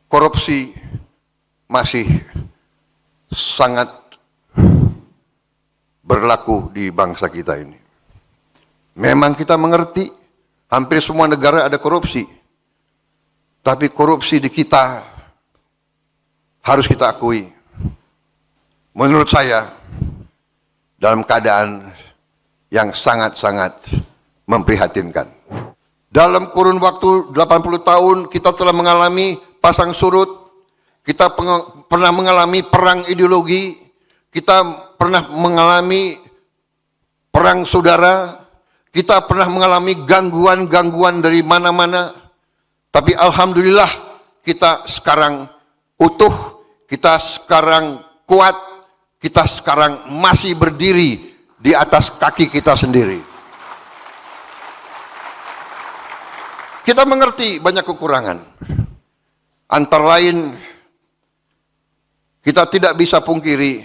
korupsi masih sangat berlaku di bangsa kita ini. Memang kita mengerti hampir semua negara ada korupsi, tapi korupsi di kita harus kita akui, menurut saya dalam keadaan yang sangat-sangat memprihatinkan. Dalam kurun waktu 80 tahun kita telah mengalami pasang surut, kita pernah mengalami perang ideologi, kita pernah mengalami perang saudara, kita pernah mengalami gangguan-gangguan dari mana-mana, tapi alhamdulillah kita sekarang utuh, kita sekarang kuat, kita sekarang masih berdiri di atas kaki kita sendiri. Kita mengerti banyak kekurangan. Antara lain, kita tidak bisa pungkiri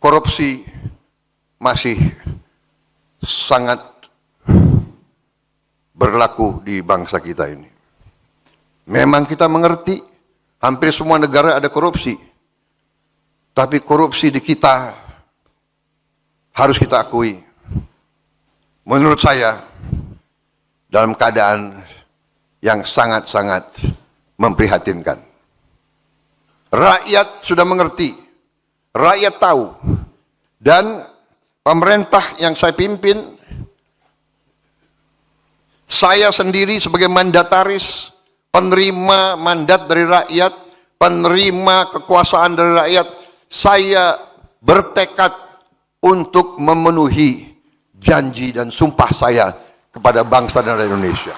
korupsi masih sangat berlaku di bangsa kita ini. Memang kita mengerti hampir semua negara ada korupsi, tapi korupsi di kita harus kita akui, menurut saya dalam keadaan yang sangat-sangat memprihatinkan. Rakyat sudah mengerti, rakyat tahu, dan pemerintah yang saya pimpin, saya sendiri sebagai mandataris, penerima mandat dari rakyat, penerima kekuasaan dari rakyat, saya bertekad untuk memenuhi janji dan sumpah saya kepada bangsa dan rakyat Indonesia.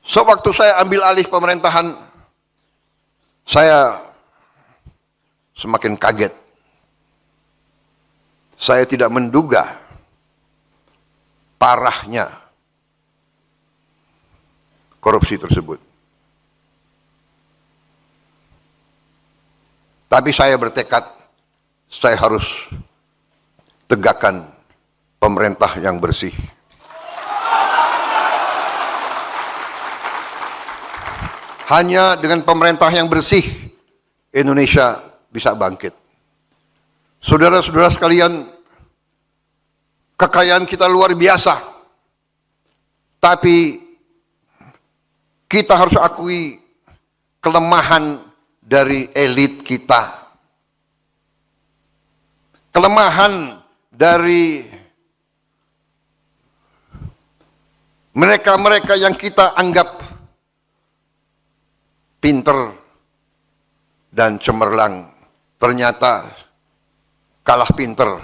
Sewaktu saya ambil alih pemerintahan, saya semakin kaget. Saya tidak menduga parahnya korupsi tersebut. Tapi saya bertekad, saya harus tegakkan pemerintah yang bersih. Hanya dengan pemerintah yang bersih, Indonesia bisa bangkit. Saudara-saudara sekalian, kekayaan kita luar biasa. Tapi kita harus akui kelemahan dari elit kita. Kelemahan dari mereka-mereka yang kita anggap pinter dan cemerlang, ternyata kalah pinter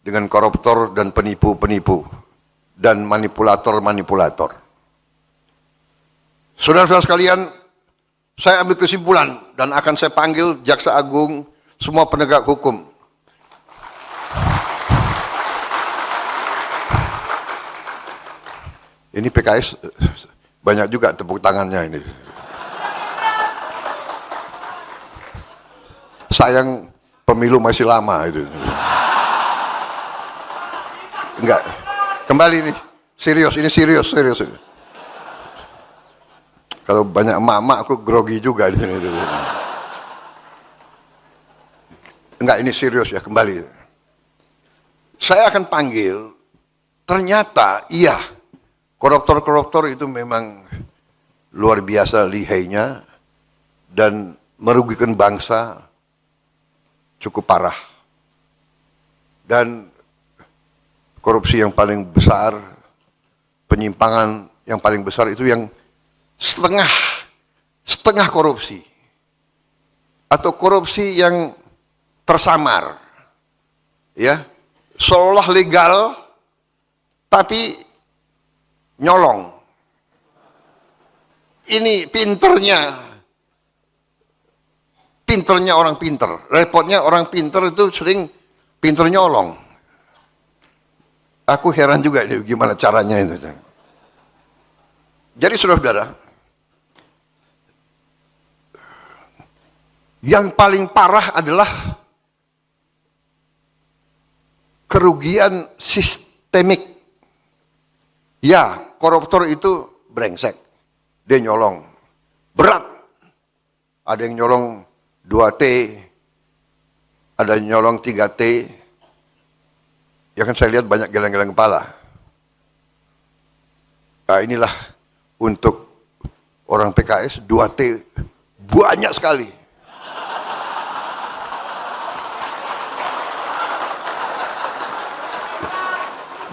dengan koruptor dan penipu-penipu dan manipulator-manipulator. Saudara-saudara sekalian, saya ambil kesimpulan dan akan saya panggil Jaksa Agung, semua penegak hukum. Ini PKS banyak juga tepuk tangannya ini. Sayang pemilu masih lama itu. Enggak. Kembali nih. Serius, ini serius. Kalau banyak emak-emak aku grogi juga di sini. Enggak, ini serius ya, kembali. Saya akan panggil, ternyata iya, koruptor-koruptor itu memang luar biasa lihainya dan merugikan bangsa cukup parah. Dan korupsi yang paling besar, penyimpangan yang paling besar itu yang setengah korupsi. Atau korupsi yang tersamar. Ya, seolah legal tapi nyolong. Ini pinternya orang pinter. Repotnya orang pinter itu sering pinter nyolong. Aku heran juga deh gimana caranya itu. Jadi saudara-saudara, yang paling parah adalah kerugian sistem sistemik. Ya, koruptor itu brengsek. Dia nyolong. Berat. Ada yang nyolong 2T, ada yang nyolong 3T. Ya kan saya lihat banyak geleng-geleng kepala. Nah, inilah untuk orang PKS 2T banyak sekali.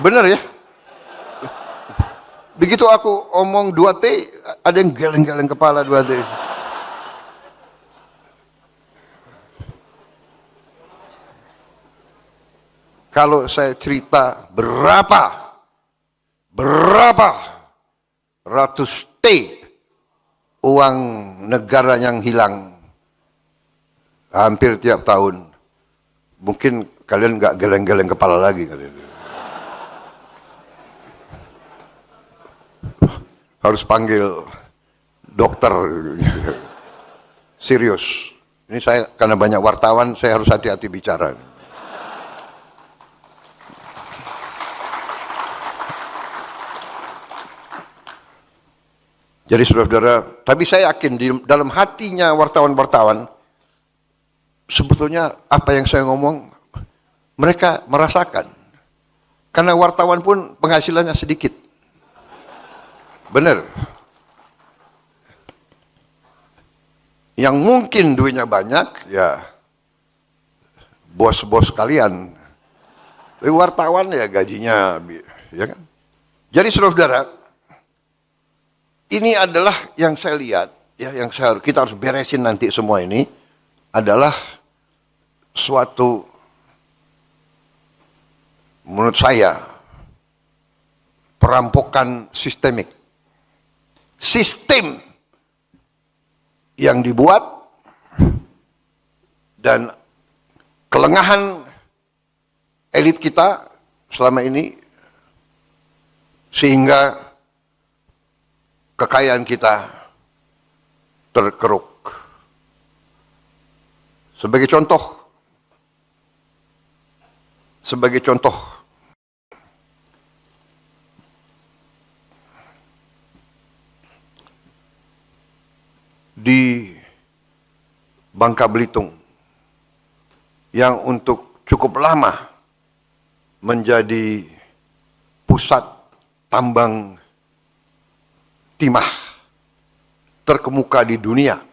Benar ya? Begitu aku omong 2T, ada yang geleng-geleng kepala 2T. Kalau saya cerita berapa ratus T uang negara yang hilang hampir tiap tahun, mungkin kalian nggak geleng-geleng kepala lagi kalian. Harus panggil dokter. Serius. Ini saya karena banyak wartawan, saya harus hati-hati bicara. Jadi saudara-saudara, tapi saya yakin di dalam hatinya wartawan-wartawan, sebetulnya apa yang saya ngomong, mereka merasakan. Karena wartawan pun penghasilannya sedikit. Benar. Yang mungkin duitnya banyak, ya bos-bos kalian. Tapi wartawan ya gajinya, ya kan? Jadi saudara-saudara, ini adalah yang saya lihat, ya, yang kita harus beresin nanti semua ini adalah suatu, menurut saya, perampokan sistemik. Sistem yang dibuat dan kelengahan elit kita selama ini sehingga kekayaan kita terkeruk. Sebagai contoh, di Bangka Belitung yang untuk cukup lama menjadi pusat tambang timah terkemuka di dunia,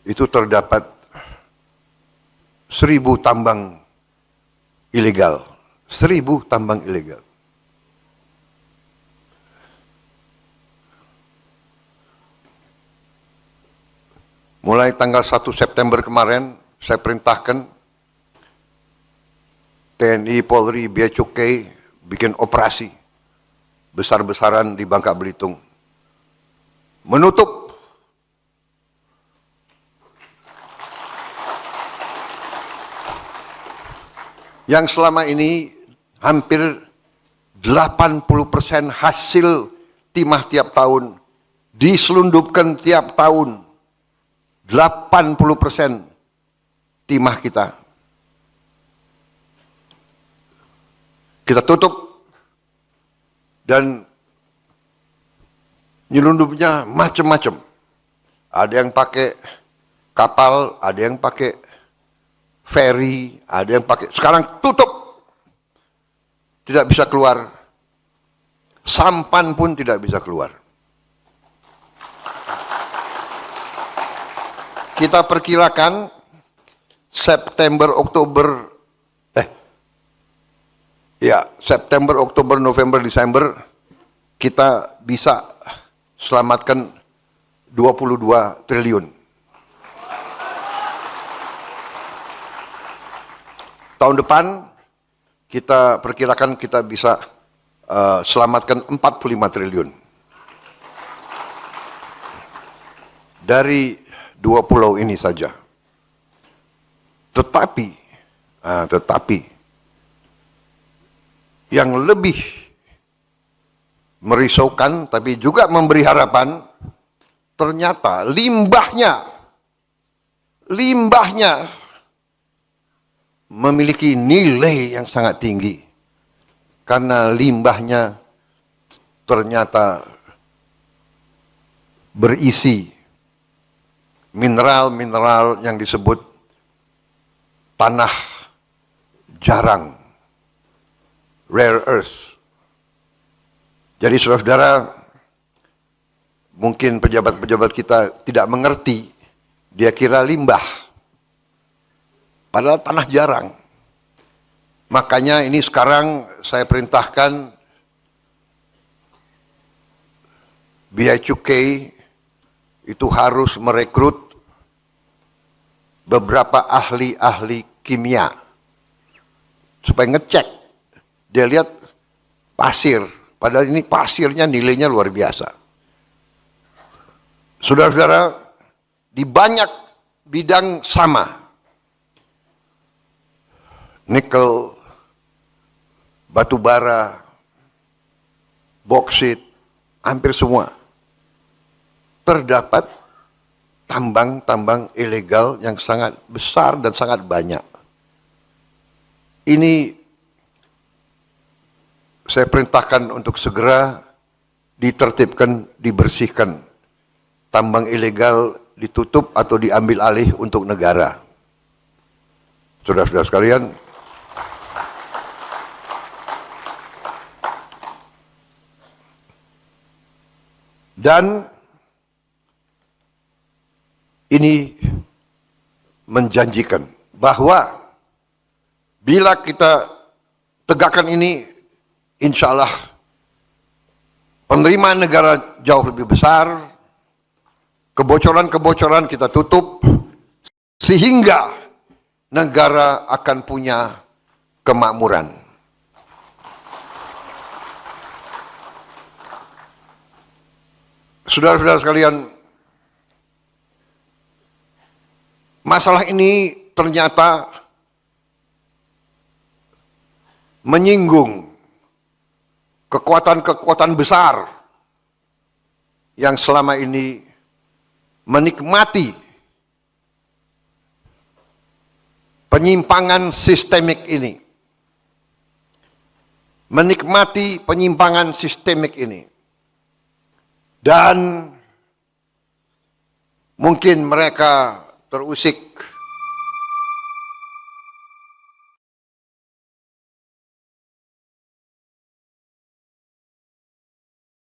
itu terdapat 1.000 tambang ilegal. 1.000 tambang ilegal. Mulai tanggal 1 September kemarin, saya perintahkan TNI, Polri, Bea Cukai bikin operasi besar-besaran di Bangka Belitung. Menutup yang selama ini hampir 80% hasil timah tiap tahun diselundupkan tiap tahun. 80% timah kita tutup dan nyelundupnya macam-macam. Ada yang pakai kapal, ada yang pakai ferry, ada yang pakai, sekarang tutup, tidak bisa keluar, sampan pun tidak bisa keluar. Kita perkirakan September, Oktober, November, Desember kita bisa selamatkan 22 triliun. Tahun depan kita perkirakan kita bisa selamatkan 45 triliun. Dari 2 pulau ini saja. Tetapi yang lebih merisaukan tapi juga memberi harapan, ternyata limbahnya memiliki nilai yang sangat tinggi karena limbahnya ternyata berisi mineral-mineral yang disebut tanah jarang, rare earth. Jadi saudara-saudara, mungkin pejabat-pejabat kita tidak mengerti, dia kira limbah, padahal tanah jarang. Makanya ini sekarang saya perintahkan Bea Cukai itu harus merekrut beberapa ahli-ahli kimia supaya ngecek. Dia lihat pasir, padahal ini pasirnya nilainya luar biasa. Saudara-saudara, di banyak bidang sama. Nikel, batu bara, boksit, hampir semua. Terdapat tambang-tambang ilegal yang sangat besar dan sangat banyak. Ini saya perintahkan untuk segera ditertibkan, dibersihkan. Tambang ilegal ditutup atau diambil alih untuk negara. Saudara-saudara sekalian, dan ini menjanjikan bahwa bila kita tegakkan ini, insya Allah penerimaan negara jauh lebih besar, kebocoran-kebocoran kita tutup, sehingga negara akan punya kemakmuran. Saudara-saudara sekalian, masalah ini ternyata menyinggung kekuatan-kekuatan besar yang selama ini menikmati penyimpangan sistemik ini. Menikmati penyimpangan sistemik ini. Dan mungkin mereka terusik